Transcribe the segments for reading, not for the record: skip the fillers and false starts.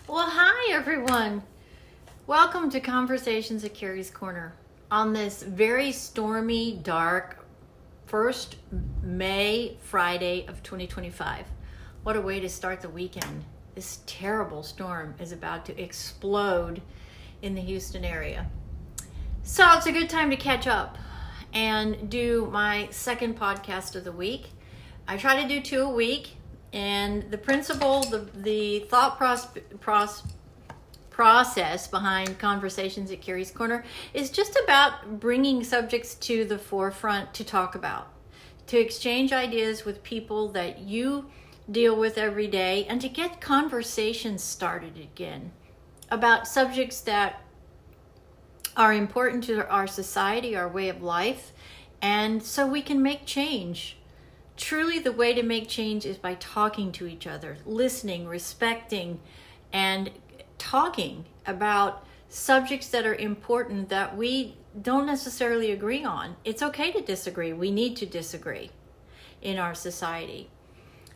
Well, hi everyone. Welcome to Conversations at Kerrie's Korner on this very stormy, dark first May Friday of 2025. What a way to start the weekend. This terrible storm is about to explode in the Houston area. So it's a good time to catch up and do my second podcast of the week. I try to do 2 a week. And the principle, the thought process behind Conversations at Kerrie's Korner is just about bringing subjects to the forefront to talk about, to exchange ideas with people that you deal with every day, and to get conversations started again about subjects that are important to our society, our way of life, and so we can make change. Truly, the way to make change is by talking to each other, listening, respecting, and talking about subjects that are important that we don't necessarily agree on. It's okay to disagree. We need to disagree in our society.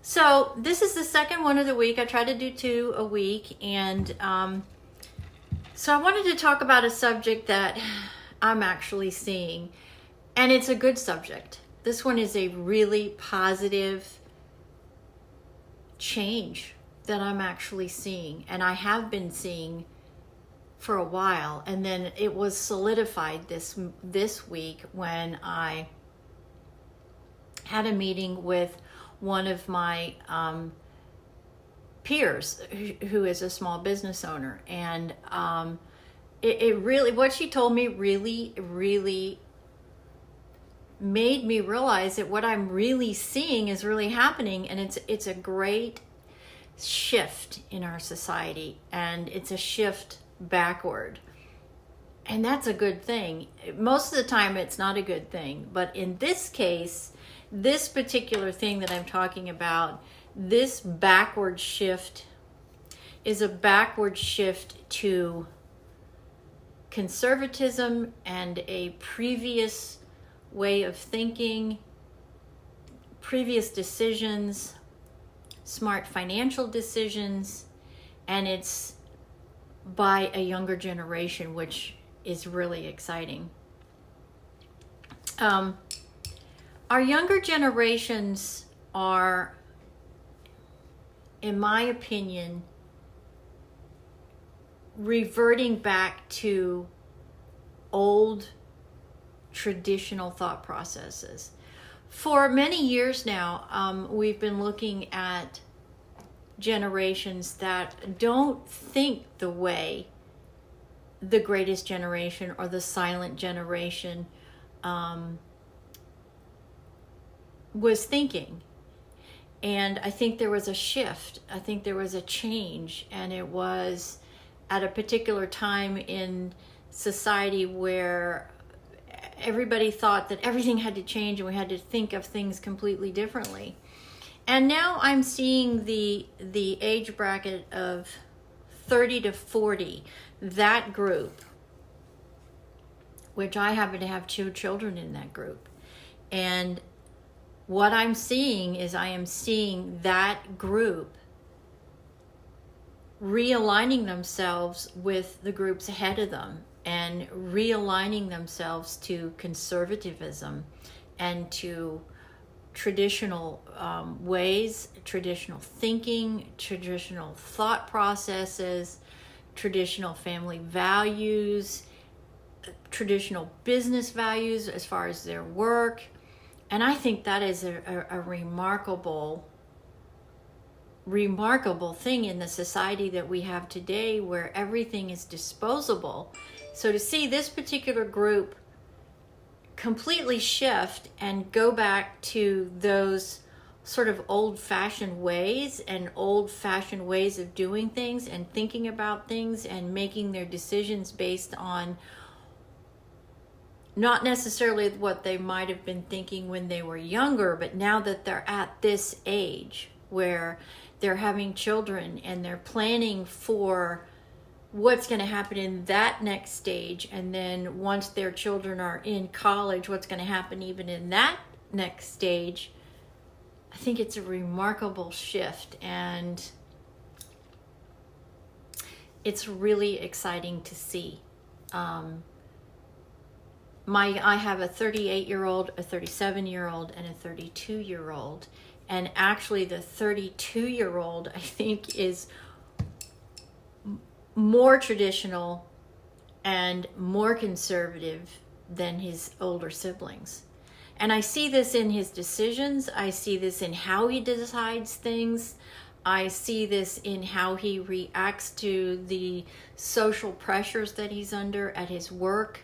So this is the second one of the week. I try to do 2 a week. And so I wanted to talk about a subject that I'm actually seeing. And it's a good subject. This one is a really positive change that I'm actually seeing, and I have been seeing for a while, and then it was solidified this week when I had a meeting with one of my peers who is a small business owner, and it really, what she told me really made me realize that what I'm really seeing is really happening, and it's a great shift in our society, and it's a shift backward, and that's a good thing. Most of the time it's not a good thing, but in this case, this particular thing that I'm talking about, this backward shift is a backward shift to conservatism and a previous way of thinking, previous decisions, smart financial decisions, and it's by a younger generation, which is really exciting. Our younger generations are, in my opinion, reverting back to old traditional thought processes. For many years now, we've been looking at generations that don't think the way the greatest generation or the silent generation was thinking. And I think there was a shift. I think there was a change, and it was at a particular time in society where everybody thought that everything had to change and we had to think of things completely differently. And now I'm seeing the age bracket of 30 to 40, that group, which I happen to have 2 children in that group. And what I'm seeing is I am seeing that group realigning themselves with the groups ahead of them, and realigning themselves to conservatism and to traditional ways, traditional thinking, traditional thought processes, traditional family values, traditional business values as far as their work. And I think that is a remarkable thing in the society that we have today, where everything is disposable. So to see this particular group completely shift and go back to those sort of old-fashioned ways and old-fashioned ways of doing things and thinking about things and making their decisions based on not necessarily what they might have been thinking when they were younger, but now that they're at this age where they're having children and they're planning for what's going to happen in that next stage, and then once their children are in college, what's going to happen even in that next stage. I think it's a remarkable shift, and it's really exciting to see. I have a 38-year-old, a 37-year-old, and a 32-year-old. And actually the 32-year-old, I think, is more traditional and more conservative than his older siblings. And I see this in his decisions. I see this in how he decides things. I see this in how he reacts to the social pressures that he's under at his work,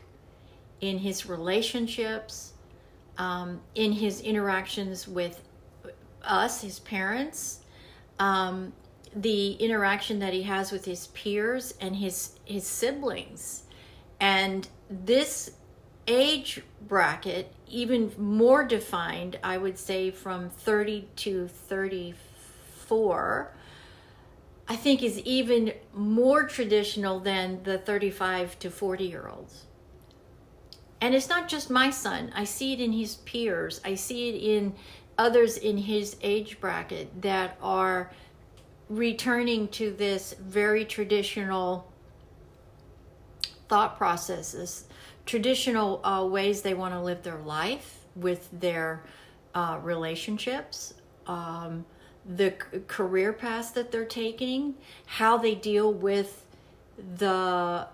in his relationships, in his interactions with us, his parents, the interaction that he has with his peers and his siblings. And this age bracket, even more defined, I would say from 30 to 34, I think is even more traditional than the 35 to 40-year-olds. And it's not just my son. I see it in his peers. I see it in others in his age bracket that are returning to this very traditional thought processes, traditional ways they want to live their life with their relationships, the career paths that they're taking, how they deal with the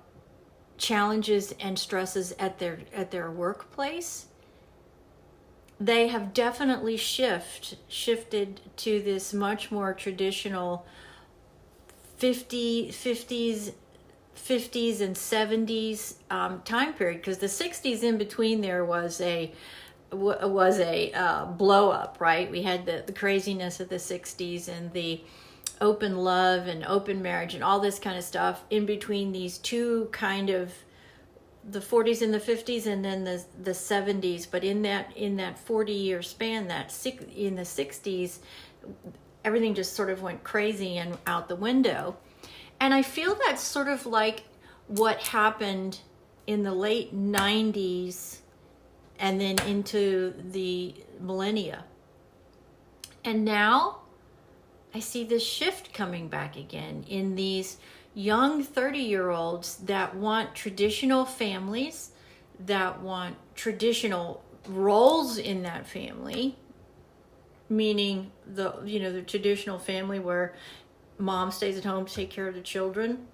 challenges and stresses at their workplace. They have definitely shifted to this much more traditional 50s and 70s time period, because the 60s in between there was a blow up, right? We had the craziness of the 60s and the open love and open marriage and all this kind of stuff in between these two kind of the 40s and the 50s and then the 70s. But in that 40-year span, in the 60s, everything just sort of went crazy and out the window. And I feel that's sort of like what happened in the late 90s and then into the millennia. And now I see this shift coming back again in these young 30-year-olds that want traditional families, that want traditional roles in that family, meaning the traditional family where mom stays at home to take care of the children,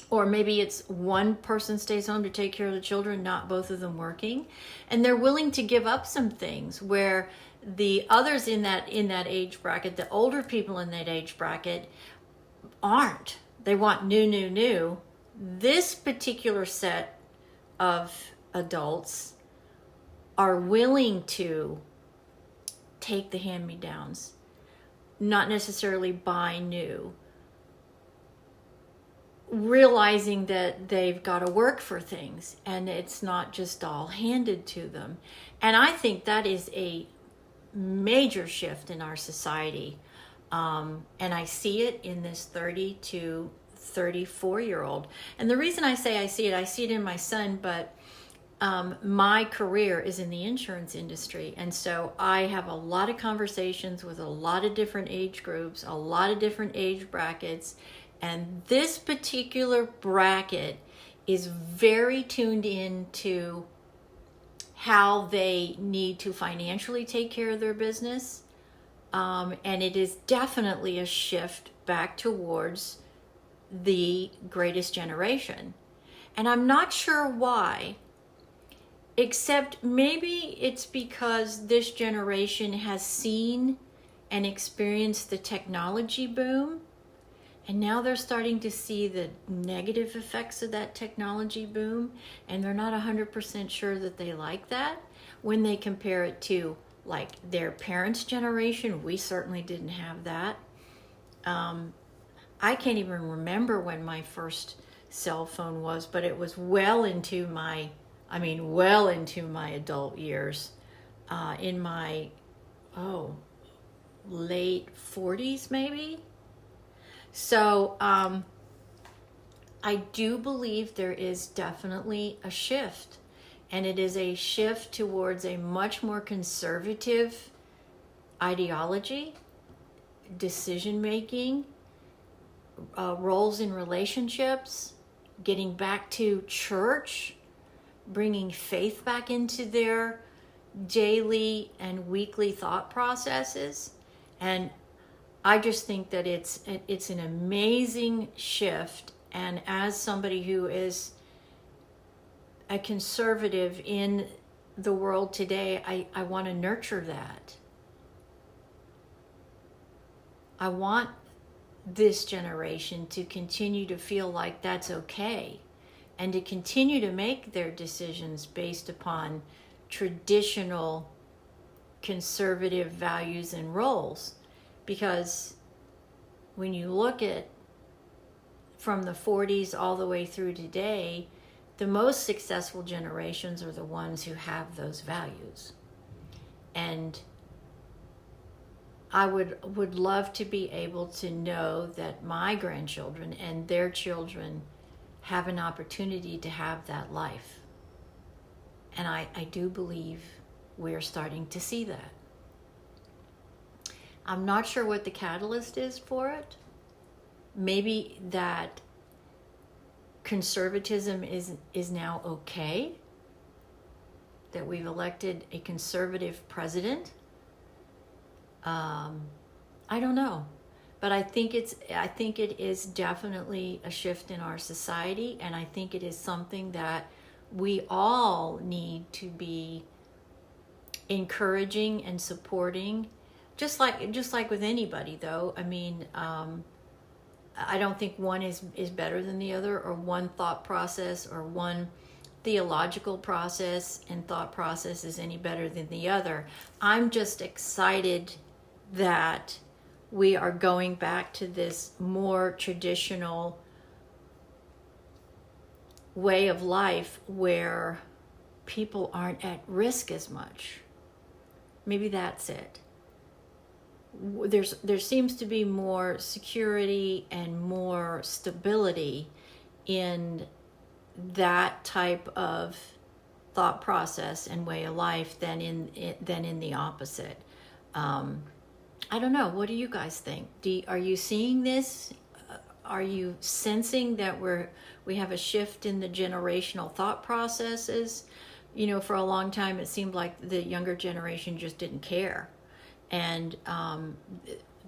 or maybe it's one person stays home to take care of the children, not both of them working, and they're willing to give up some things where the others in that age bracket, the older people in that age bracket, aren't. They want new. This particular set of adults are willing to take the hand-me-downs, not necessarily buy new, realizing that they've got to work for things and it's not just all handed to them. And I think that is a major shift in our society. And I see it in this 30 to 34-year-old. And the reason I say I see it in my son, but my career is in the insurance industry. And so I have a lot of conversations with a lot of different age groups, a lot of different age brackets. And this particular bracket is very tuned into how they need to financially take care of their business. And it is definitely a shift back towards the greatest generation. And I'm not sure why, except maybe it's because this generation has seen and experienced the technology boom. And now they're starting to see the negative effects of that technology boom. And they're not 100% sure that they like that when they compare it to like their parents' generation. We certainly didn't have that. I can't even remember when my first cell phone was, but it was well into my adult years, in my, late 40s maybe. So I do believe there is definitely a shift, and it is a shift towards a much more conservative ideology, decision making, roles in relationships, getting back to church, bringing faith back into their daily and weekly thought processes. And I just think that it's an amazing shift. And as somebody who is a conservative in the world today, I want to nurture that. I want this generation to continue to feel like that's okay, and to continue to make their decisions based upon traditional conservative values and roles. Because when you look at from the 40s all the way through today, the most successful generations are the ones who have those values. And I would love to be able to know that my grandchildren and their children have an opportunity to have that life. And I do believe we're starting to see that. I'm not sure what the catalyst is for it. Maybe that conservatism is now okay, that we've elected a conservative president. I don't know, but I think it is definitely a shift in our society, and I think it is something that we all need to be encouraging and supporting, just like with anybody, though. I mean, I don't think one is better than the other, or one thought process or one theological process and thought process is any better than the other. I'm just excited that we are going back to this more traditional way of life where people aren't at risk as much. Maybe that's it. There seems to be more security and more stability in that type of thought process and way of life than in the opposite. I don't know. What do you guys think? Are you seeing this? Are you sensing that we have a shift in the generational thought processes? You know, for a long time it seemed like the younger generation just didn't care, and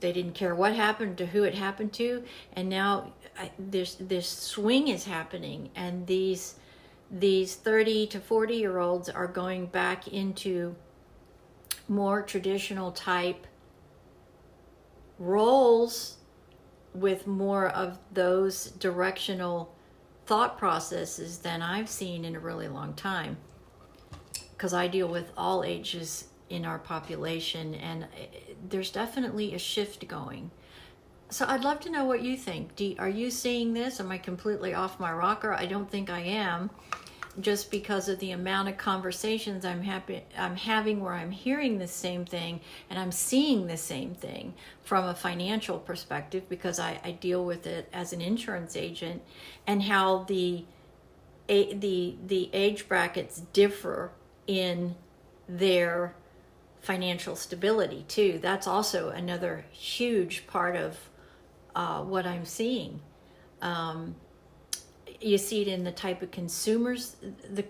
they didn't care what happened to who it happened to. And now this swing is happening, and these 30 to 40 year olds are going back into more traditional type roles with more of those directional thought processes than I've seen in a really long time, because I deal with all ages in our population, and there's definitely a shift going. So I'd love to know what you think. Are you seeing this? Am I completely off my rocker? I don't think I am, just because of the amount of conversations I'm having where I'm hearing the same thing and I'm seeing the same thing from a financial perspective, because I deal with it as an insurance agent, and how the age brackets differ in their financial stability too. That's also another huge part of what I'm seeing. You see it in the type of consumers, the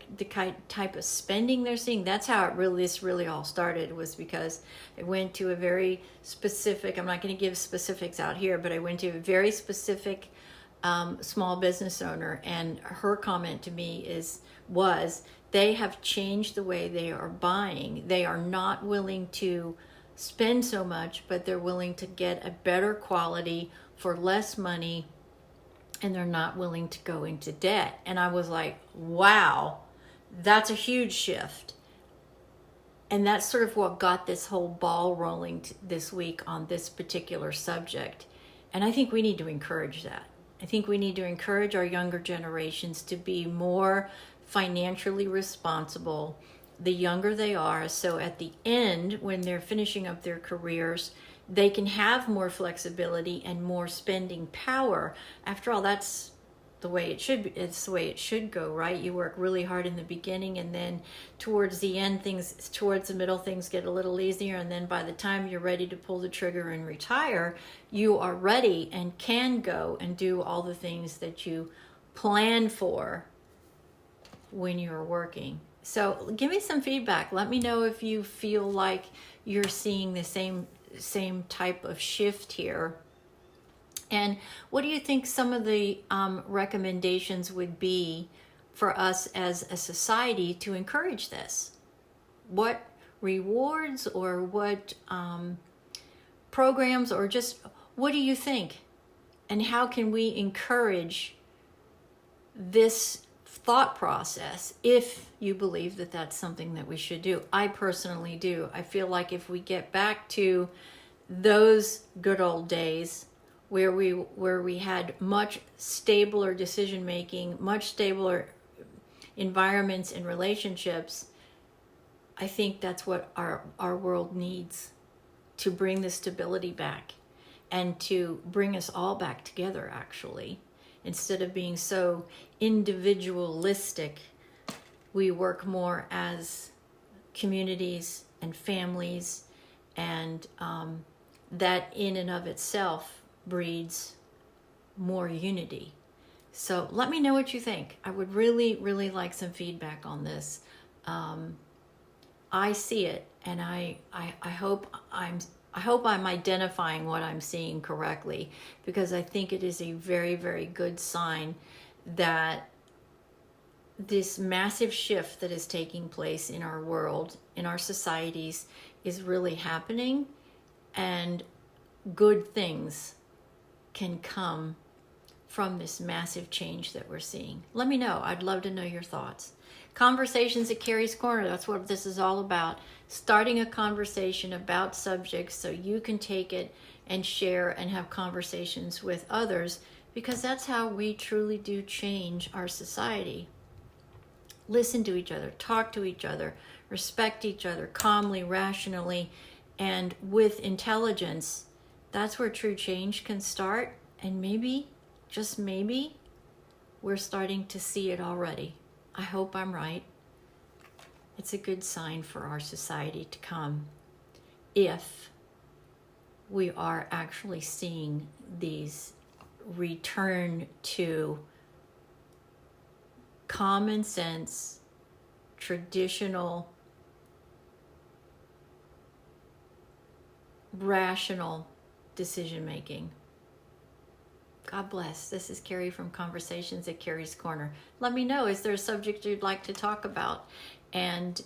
type of spending they're seeing. That's how this really all started, was because I went to a very specific, I'm not going to give specifics out here, but I went to a very specific small business owner, and her comment to me was they have changed the way they are buying. They are not willing to spend so much, but they're willing to get a better quality for less money, and they're not willing to go into debt. And I was like, wow, that's a huge shift. And that's sort of what got this whole ball rolling this week on this particular subject. And I think we need to encourage that. I think we need to encourage our younger generations to be more financially responsible the younger they are, so at the end, when they're finishing up their careers, they can have more flexibility and more spending power. After all, that's the way it should be. It's the way it should go, right? You work really hard in the beginning, and then towards the end, towards the middle, things get a little easier, and then by the time you're ready to pull the trigger and retire, you are ready and can go and do all the things that you planned for when you're working. So give me some feedback. Let me know if you feel like you're seeing the same type of shift here. And what do you think some of the recommendations would be for us as a society to encourage this? What rewards or what programs, or just what do you think? And how can we encourage this thought process if you believe that that's something that we should do? I personally do. I feel like if we get back to those good old days where we had much stabler decision making, much stabler environments and relationships, I think that's what our world needs, to bring the stability back and to bring us all back together, actually. Instead of being so individualistic, we work more as communities and families, and that in and of itself breeds more unity. So let me know what you think. I would really, really like some feedback on this. I see it, and I hope I'm identifying what I'm seeing correctly, because I think it is a very, very good sign that this massive shift that is taking place in our world, in our societies, is really happening, and good things can come from this massive change that we're seeing. Let me know. I'd love to know your thoughts. Conversations at Kerrie's Corner, that's what this is all about. Starting a conversation about subjects so you can take it and share and have conversations with others, because that's how we truly do change our society. Listen to each other, talk to each other, respect each other calmly, rationally, and with intelligence. That's where true change can start. And maybe, just maybe, we're starting to see it already. I hope I'm right. It's a good sign for our society to come if we are actually seeing these return to common sense, traditional, rational decision making. God bless. This is Kerrie from Conversations at Kerrie's Corner. Let me know, is there a subject you'd like to talk about? And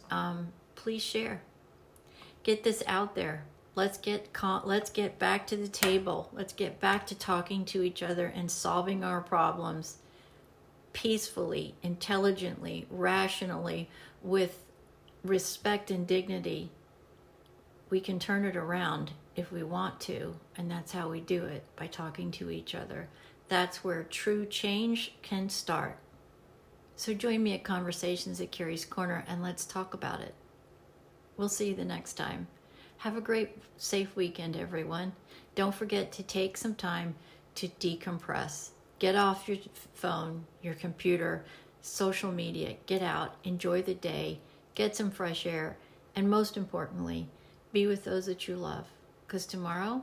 please share. Get this out there. Let's get back to the table. Let's get back to talking to each other and solving our problems peacefully, intelligently, rationally, with respect and dignity. We can turn it around if we want to, and that's how we do it, by talking to each other. That's where true change can start. So join me at Conversations at Kerrie's Corner, and let's talk about it. We'll see you the next time. Have a great, safe weekend, everyone. Don't forget to take some time to decompress. Get off your phone, your computer, social media. Get out, enjoy the day, get some fresh air, and most importantly, be with those that you love. Because tomorrow,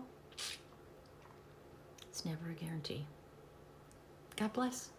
it's never a guarantee. God bless.